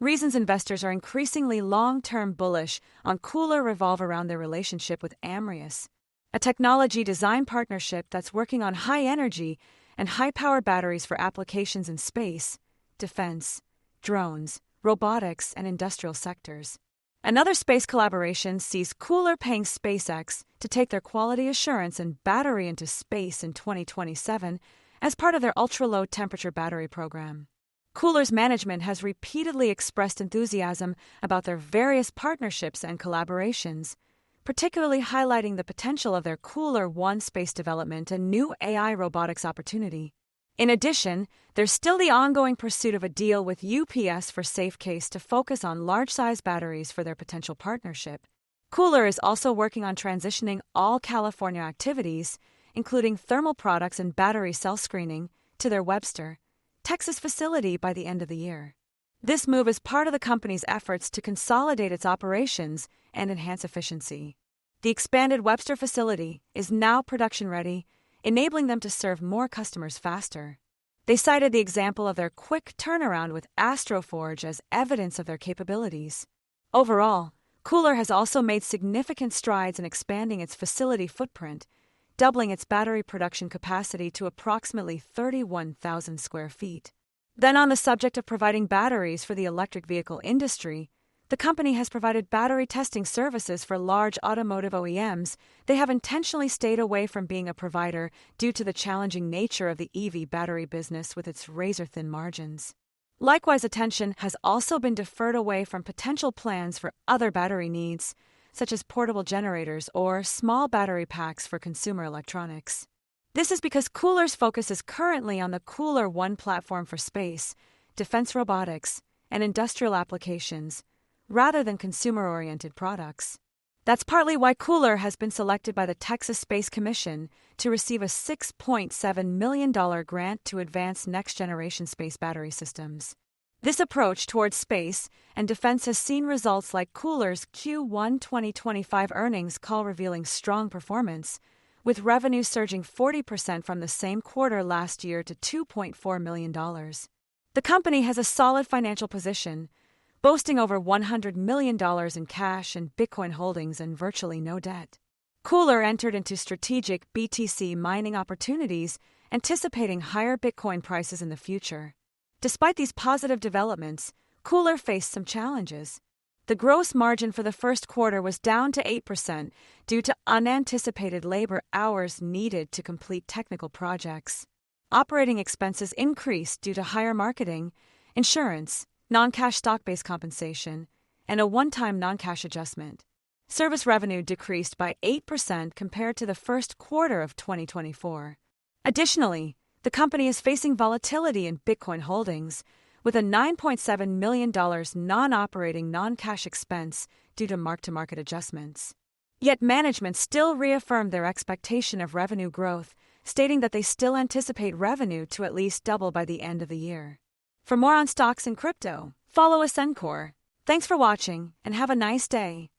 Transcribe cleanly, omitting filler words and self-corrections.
Reasons investors are increasingly long-term bullish on KULR revolve around their relationship with Amrius, a technology design partnership that's working on high-energy and high-power batteries for applications in space, defense, drones, robotics, and industrial sectors. Another space collaboration sees KULR paying SpaceX to take their quality assurance and battery into space in 2027 as part of their ultra-low temperature battery program. KULR's management has repeatedly expressed enthusiasm about their various partnerships and collaborations, particularly highlighting the potential of their KULR One space development and new AI robotics opportunity. In addition, there's still the ongoing pursuit of a deal with UPS for SafeCase to focus on large-size batteries for their potential partnership. KULR is also working on transitioning all California activities, including thermal products and battery cell screening, to their Webster, Texas facility by the end of the year. This move is part of the company's efforts to consolidate its operations and enhance efficiency. The expanded Webster facility is now production-ready, enabling them to serve more customers faster. They cited the example of their quick turnaround with Astroforge as evidence of their capabilities. Overall, KULR has also made significant strides in expanding its facility footprint, doubling its battery production capacity to approximately 31,000 square feet. Then, on the subject of providing batteries for the electric vehicle industry, the company has provided battery testing services for large automotive OEMs. They have intentionally stayed away from being a provider due to the challenging nature of the EV battery business with its razor-thin margins. Likewise, attention has also been deferred away from potential plans for other battery needs, such as portable generators or small battery packs for consumer electronics. This is because KULR's focus is currently on the KULR One platform for space, defense robotics, and industrial applications, rather than consumer-oriented products. That's partly why KULR has been selected by the Texas Space Commission to receive a $6.7 million grant to advance next-generation space battery systems. This approach towards space and defense has seen results like KULR's Q1 2025 earnings call revealing strong performance, with revenue surging 40% from the same quarter last year to $2.4 million. The company has a solid financial position, boasting over $100 million in cash and Bitcoin holdings and virtually no debt. KULR entered into strategic BTC mining opportunities, anticipating higher Bitcoin prices in the future. Despite these positive developments, KULR faced some challenges. The gross margin for the first quarter was down to 8% due to unanticipated labor hours needed to complete technical projects. Operating expenses increased due to higher marketing, insurance, non-cash stock-based compensation, and a one-time non-cash adjustment. Service revenue decreased by 8% compared to the first quarter of 2024. Additionally, the company is facing volatility in Bitcoin holdings, with a $9.7 million non-operating non-cash expense due to mark-to-market adjustments. Yet management still reaffirmed their expectation of revenue growth, stating that they still anticipate revenue to at least double by the end of the year. For more on stocks and crypto, follow Ascencore. Thanks for watching and have a nice day.